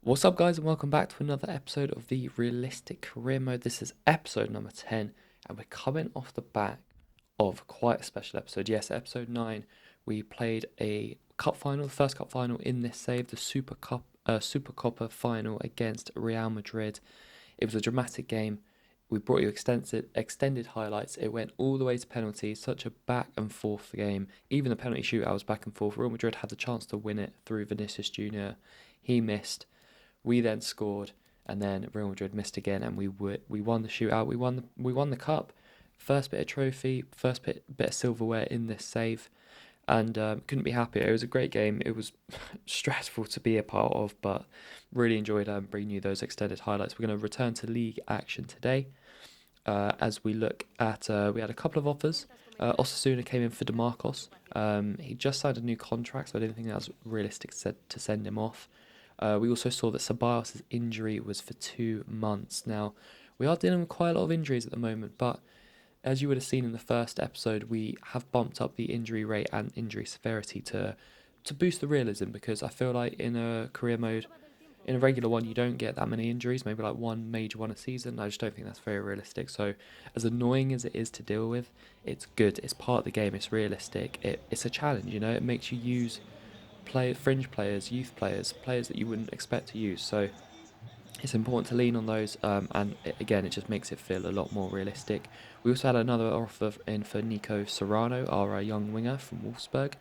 What's up, guys, and welcome back to another episode of the Realistic Career Mode. This is episode number 10, and we're coming off the back of quite a special episode. Yes, episode 9, we played a cup final, the first cup final in this save, the Super Copa final against Real Madrid. It was a dramatic game. We brought you extended highlights. It went all the way to penalties, such a back and forth game. Even the penalty shootout was back and forth. Real Madrid had the chance to win it through Vinicius Jr. He missed. We then scored, and then Real Madrid missed again, and we won the shootout. We won the cup. First bit of trophy, first bit of silverware in this save, and couldn't be happier. It was a great game. It was stressful to be a part of, but really enjoyed bringing you those extended highlights. We're going to return to league action today, as we look at we had a couple of offers. Osasuna came in for DeMarcos. He just signed a new contract, so I didn't think that was realistic to send him off. We also saw that Ceballos' injury was for 2 months. Now, we are dealing with quite a lot of injuries at the moment, but as you would have seen in the first episode, we have bumped up the injury rate and injury severity to boost the realism, because I feel like in a career mode, in a regular one, you don't get that many injuries, maybe like one major one a season. I just don't think that's very realistic. So as annoying as it is to deal with, it's good. It's part of the game. It's realistic. It's a challenge, you know. It makes you use fringe players, youth players, players that you wouldn't expect to use. So it's important to lean on those, and again, it just makes it feel a lot more realistic. We also had another offer in for Nico Serrano, our young winger from Wolfsburg.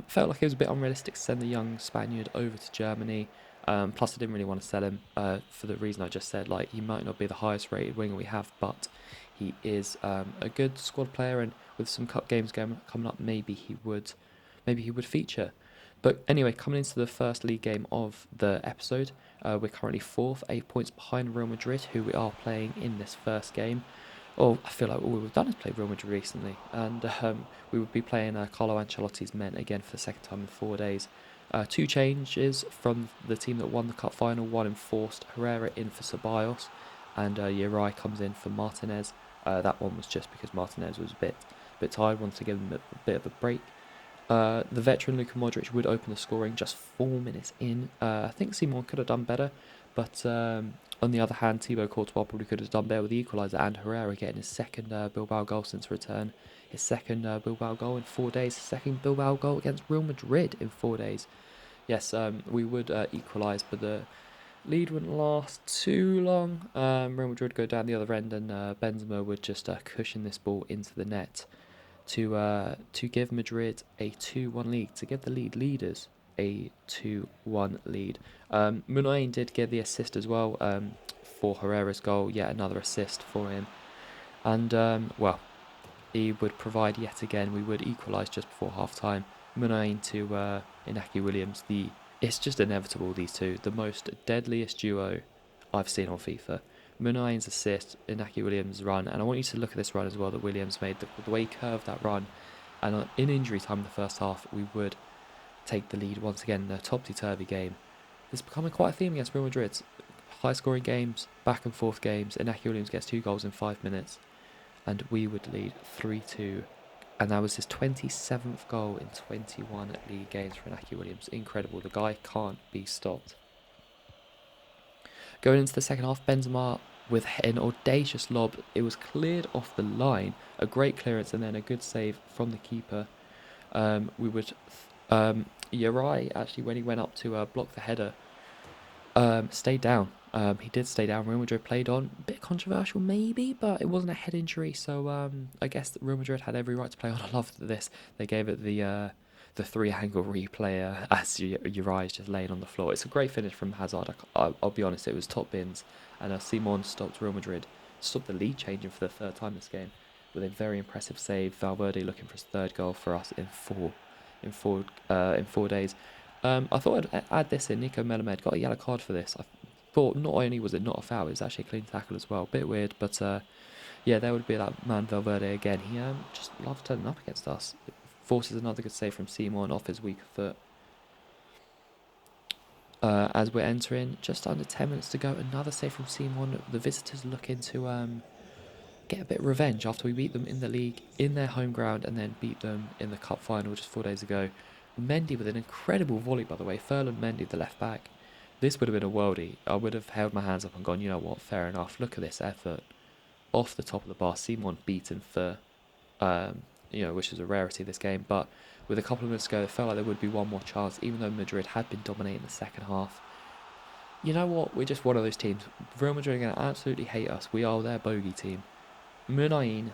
Felt like it was a bit unrealistic to send the young Spaniard over to Germany. Plus, I didn't really want to sell him for the reason I just said. Like, he might not be the highest rated winger we have, but he is a good squad player, and with some cup games coming up, maybe he would feature. But anyway, coming into the first league game of the episode, we're currently 4th, 8 points behind Real Madrid, who we are playing in this first game. Oh, I feel like all we've done is play Real Madrid recently, and we would be playing Carlo Ancelotti's men again for the second time in 4 days. 2 changes from the team that won the cup final. One enforced Herrera in for Ceballos, and Uri comes in for Martinez. That one was just because Martinez was a bit tired, wanted to give him a bit of a break. The veteran Luka Modric would open the scoring just 4 minutes in. I think Simon could have done better, but on the other hand, Thibaut Courtois probably could have done better with the equaliser, and Herrera getting his second Bilbao goal since return. His second Bilbao goal in 4 days. His second Bilbao goal against Real Madrid in 4 days. Yes, we would equalise, but the lead wouldn't last too long. Real Madrid go down the other end, and Benzema would just cushion this ball into the net to give Madrid a 2-1 lead, to give the leaders a 2-1 lead. Muniain did get the assist as well for Herrera's goal, yet another assist for him. And, well, he would provide yet again. We would equalise just before half-time. Muniain to Inaki Williams. It's just inevitable, these two. The most deadliest duo I've seen on FIFA. Muniain's assist, Inaki Williams' run, and I want you to look at this run as well that Williams made, the way he curved that run, and in injury time in the first half, we would take the lead once again in a topsy-turvy game. It's becoming quite a theme against Real Madrid. High-scoring games, back-and-forth games. Inaki Williams gets 2 goals in 5 minutes, and we would lead 3-2, and that was his 27th goal in 21 league games for Inaki Williams. Incredible. The guy can't be stopped. Going into the second half, Benzema with an audacious lob. It was cleared off the line. A great clearance and then a good save from the keeper. Uri, actually, when he went up to block the header, stayed down. He did stay down. Real Madrid played on. A bit controversial maybe, but it wasn't a head injury, so I guess Real Madrid had every right to play on. I love this. They gave it the 3-angle replay as Uri is just laying on the floor. It's a great finish from Hazard. I'll be honest, it was top bins. And Simon stopped Real Madrid, stopped the lead changing for the 3rd time this game with a very impressive save. Valverde looking for his 3rd goal for us in four days. I thought I'd add this in. Nico Melamed got a yellow card for this. I thought not only was it not a foul, it was actually a clean tackle as well. Bit weird, but yeah, there would be that man Valverde again. He just loves turning up against us. Forces another good save from Simon off his weaker foot. As we're entering just under 10 minutes to go, another save from Simon. The visitors looking to get a bit of revenge after we beat them in the league in their home ground and then beat them in the cup final just 4 days ago. Mendy with an incredible volley, by the way. Ferland Mendy, the left back, This would have been a worldie. I would have held my hands up and gone, you know what, fair enough. Look at this effort. Off the top of the bar, Simon beaten for, which is a rarity this game. But with a couple of minutes to go, it felt like there would be one more chance, even though Madrid had been dominating the second half. You know what? We're just one of those teams. Real Madrid are going to absolutely hate us. We are their bogey team. Munayin,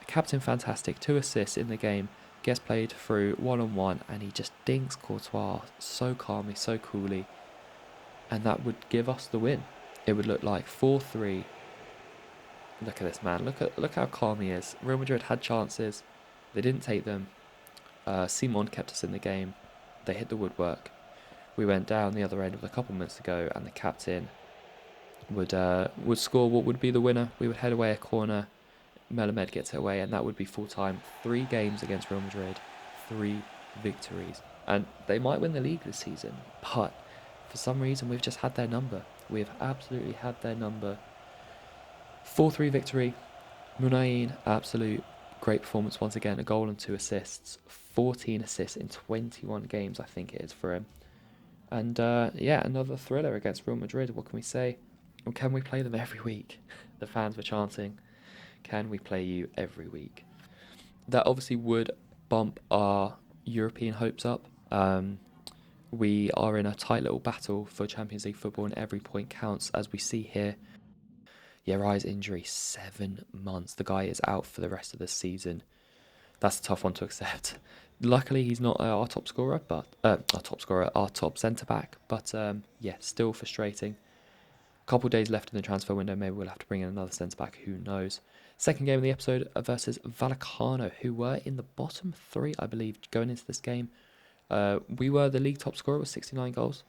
captain fantastic, 2 assists in the game, gets played through one-on-one, and he just dinks Courtois so calmly, so coolly, and that would give us the win. It would look like 4-3. Look at this man. Look how calm he is. Real Madrid had chances, they didn't take them. Simon kept us in the game. They hit the woodwork. We went down the other end with a couple minutes to go, and the captain would score what would be the winner. We would head away a corner. Melamed gets it away, and that would be full time. 3 games against Real Madrid, 3 victories, and they might win the league this season. But for some reason, we've just had their number. We have absolutely had their number. 4-3 victory. Munayin, absolute great performance once again. A goal and 2 assists. 14 assists in 21 games, I think it is for him. And another thriller against Real Madrid. What can we say? Or can we play them every week? The fans were chanting, can we play you every week? That obviously would bump our European hopes up. We are in a tight little battle for Champions League football, and every point counts, as we see here. Yerai's injury, 7 months. The guy is out for the rest of the season. That's a tough one to accept. Luckily, he's not our top scorer, our top centre-back. But, still frustrating. Couple days left in the transfer window. Maybe we'll have to bring in another centre-back. Who knows? Second game of the episode versus Vallecano, who were in the bottom 3, I believe, going into this game. We were the league top scorer with 69 goals.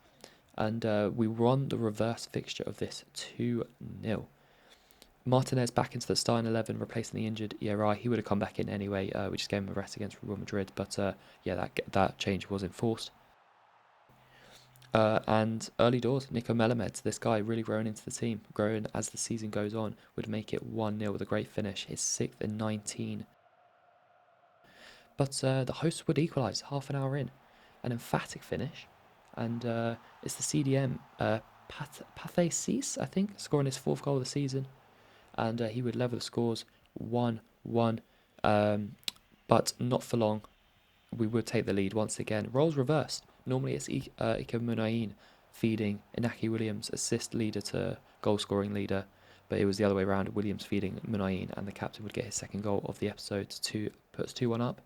And we won the reverse fixture of this 2-0. Martinez back into the starting 11, replacing the injured Yerai. He would have come back in anyway. We just gave him a rest against Real Madrid. But that change was enforced. And early doors, Nico Melamed, this guy really growing into the team, growing as the season goes on, would make it 1-0 with a great finish, his 6th in 19. But the hosts would equalise half an hour in. An emphatic finish. And it's the CDM, Pathé, I think, scoring his 4th goal of the season. And he would level the scores 1-1. But not for long. We would take the lead once again. Roles reversed. Normally it's Ike Munayin feeding Inaki Williams, assist leader to goal scoring leader. But it was the other way around. Williams feeding Munayin, and the captain would get his 2nd goal of the episode to put us 2-1 up.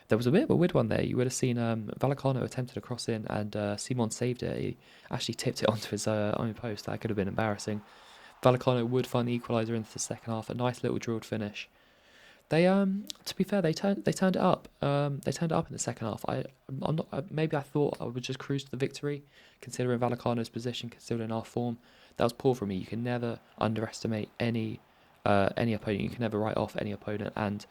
There was a bit of a weird one there. You would have seen Vallecano attempted a cross in, and Simon saved it. He actually tipped it onto his own post. That could have been embarrassing. Vallecano would find the equaliser into the second half. A nice little drilled finish. They to be fair, they turned it up. They turned it up in the second half. I'm not. Maybe I thought I would just cruise to the victory, considering Vallecano's position, considering our form. That was poor from me. You can never underestimate any opponent. You can never write off any opponent. And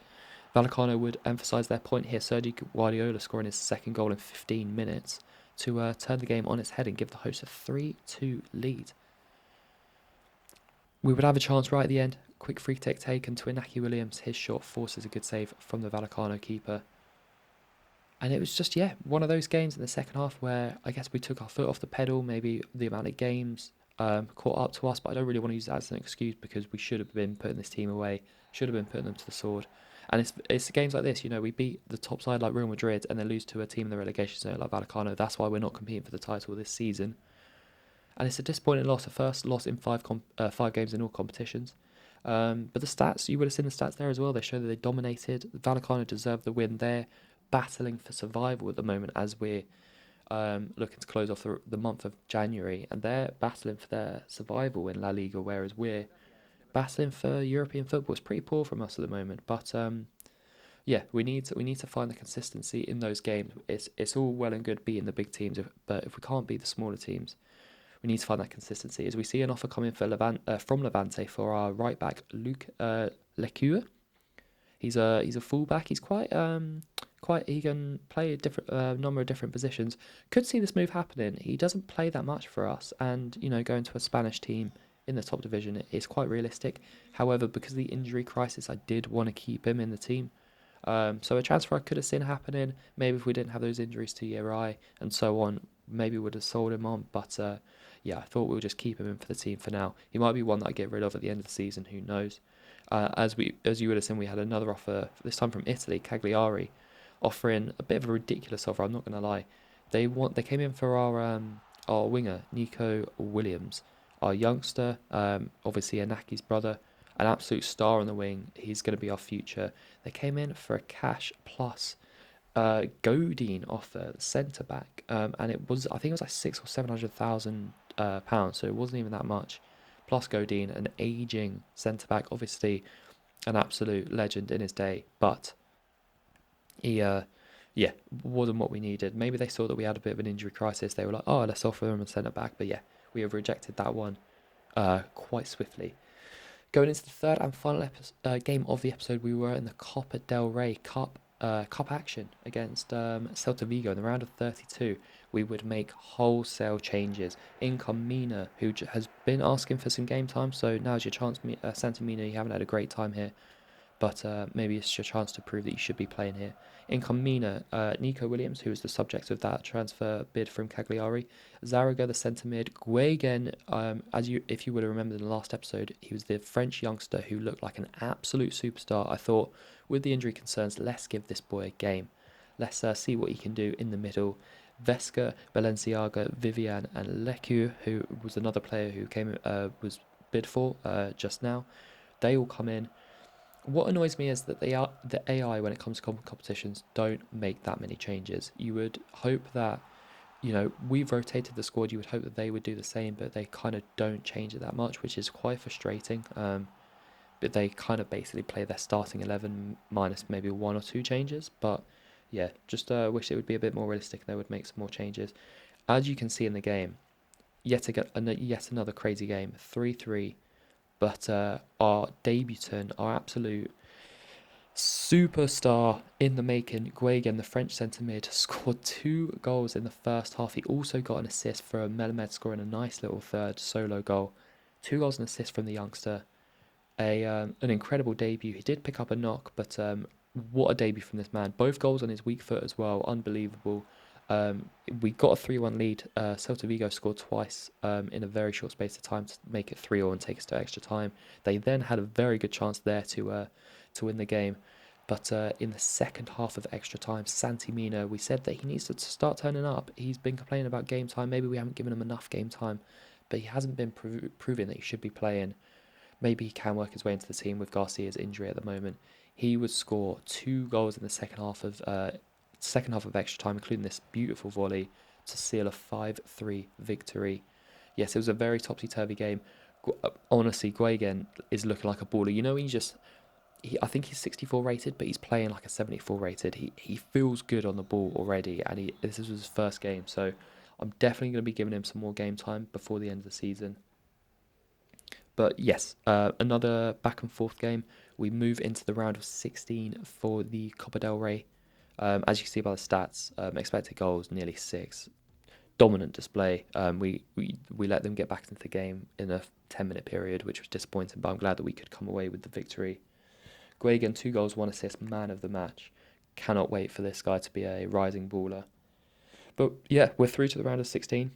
Vallecano would emphasise their point here. Sergio Guardiola scoring his 2nd goal in 15 minutes to turn the game on its head and give the hosts a 3-2 lead. We would have a chance right at the end. Quick free kick taken to Inaki Williams. His shot forces a good save from the Vallecano keeper. And it was just, one of those games in the second half where I guess we took our foot off the pedal. Maybe the amount of games caught up to us, but I don't really want to use that as an excuse, because we should have been putting this team away, should have been putting them to the sword. And it's games like this, we beat the top side like Real Madrid and then lose to a team in the relegation zone like Vallecano. That's why we're not competing for the title this season. And it's a disappointing loss, a first loss in 5 games in all competitions. But the stats, you would have seen the stats there as well. They show that they dominated. Vallecano deserved the win. They're battling for survival at the moment as we're looking to close off the month of January. And they're battling for their survival in La Liga, whereas we're battling for European football. It's pretty poor from us at the moment. But we need to find the consistency in those games. It's all well and good beating the big teams, but if we can't beat the smaller teams, we need to find that consistency. As we see an offer coming from Levante for our right back Luc Lecure. He's a fullback. He's quite he can play a different number of different positions. Could see this move happening. He doesn't play that much for us, and going to a Spanish team in the top division is quite realistic. However, because of the injury crisis, I did want to keep him in the team. So a transfer I could have seen happening. Maybe if we didn't have those injuries to Yerai and so on, maybe would have sold him on. But yeah, I thought we'll just keep him in for the team for now. He might be one that I get rid of at the end of the season. Who knows? As you would have seen, we had another offer this time from Italy, Cagliari, offering a bit of a ridiculous offer. I'm not going to lie. They came in for our winger Nico Williams, our youngster, obviously Anaki's brother, an absolute star on the wing. He's going to be our future. They came in for a cash plus Godin offer, centre back, and I think it was like 600,000 or 700,000 pounds, so it wasn't even that much. Plus Godin, an aging centre back, obviously an absolute legend in his day, but he yeah, wasn't what we needed. Maybe they saw that we had a bit of an injury crisis. They were like, oh, let's offer him a centre back, but yeah, we have rejected that one quite swiftly. Going into the third and final game of the episode, we were in the Copa Del Ray Cup action against Celta Vigo in the round of 32. We would make wholesale changes. In come Mina, who has been asking for some game time, so now's your chance. Santa Mina, you haven't had a great time here, but maybe it's your chance to prove that you should be playing here. In come Mina, Nico Williams, who was the subject of that transfer bid from Cagliari, Zaraga, the centre mid, Guegen, if you would have remembered in the last episode, he was the French youngster who looked like an absolute superstar. I thought, with the injury concerns, let's give this boy a game. Let's see what he can do in the middle. Vesca, Balenciaga, Vivian, and Lecu, who was another player who was bid for just now. They all come in. What annoys me is that the AI, when it comes to competitions, don't make that many changes. You would hope that, we've rotated the squad. You would hope that they would do the same, but they kind of don't change it that much, which is quite frustrating. But they kind of basically play their starting 11 minus maybe one or two changes. But yeah, just wish it would be a bit more realistic and they would make some more changes. As you can see in the game, yet another crazy game, 3-3. But our debutant, our absolute superstar in the making, Guegen, the French centre mid, scored 2 goals in the first half. He also got an assist for Melamed, scoring a nice little third solo goal. 2 goals and assists from the youngster. An incredible debut. He did pick up a knock, but what a debut from this man. Both goals on his weak foot as well. Unbelievable. We got a 3-1 lead. Celta Vigo scored twice in a very short space of time to make it 3-0 and take us to extra time. They then had a very good chance there to win the game. But in the second half of extra time, Santi Mina, we said that he needs to start turning up. He's been complaining about game time. Maybe we haven't given him enough game time, but he hasn't been proving that he should be playing. Maybe he can work his way into the team with Garcia's injury at the moment. He would score 2 goals in the second half of extra time, including this beautiful volley to seal a 5-3 victory. Yes, it was a very topsy-turvy game. Honestly, Guegen is looking like a baller. When I think he's 64 rated, but he's playing like a 74 rated. He feels good on the ball already, and this is his first game, so I'm definitely going to be giving him some more game time before the end of the season. But yes, another back and forth game. We move into the round of 16 for the Copa del Ray. As you can see by the stats, expected goals nearly 6. Dominant display. We let them get back into the game in a 10-minute period, which was disappointing, but I'm glad that we could come away with the victory. Guegen, 2 goals, 1 assist, man of the match. Cannot wait for this guy to be a rising baller. But yeah, we're through to the round of 16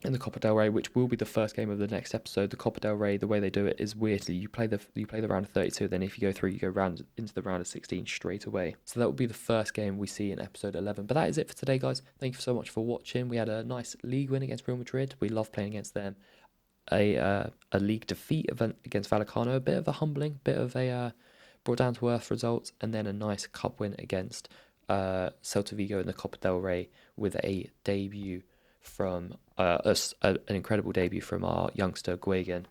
in the Copa del Ray, which will be the first game of the next episode. The Copa del Ray, the way they do it is weirdly you play the round of 32, then if you go through, you go into the round of 16 straight away. So that will be the first game we see in episode 11. But that is it for today, guys. Thank you so much for watching. We had a nice league win against Real Madrid. We love playing against them. A league defeat against Vallecano, a bit of a humbling, bit of a brought down to earth result, and then a nice cup win against Celta Vigo in the Copa del Ray with a debut from an incredible debut from our youngster Guegen.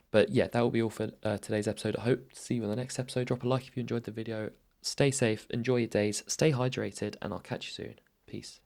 But yeah, that will be all for today's episode. I hope to see you on the next episode. Drop a like if you enjoyed the video. Stay safe, enjoy your days, stay hydrated, and I'll catch you soon. Peace.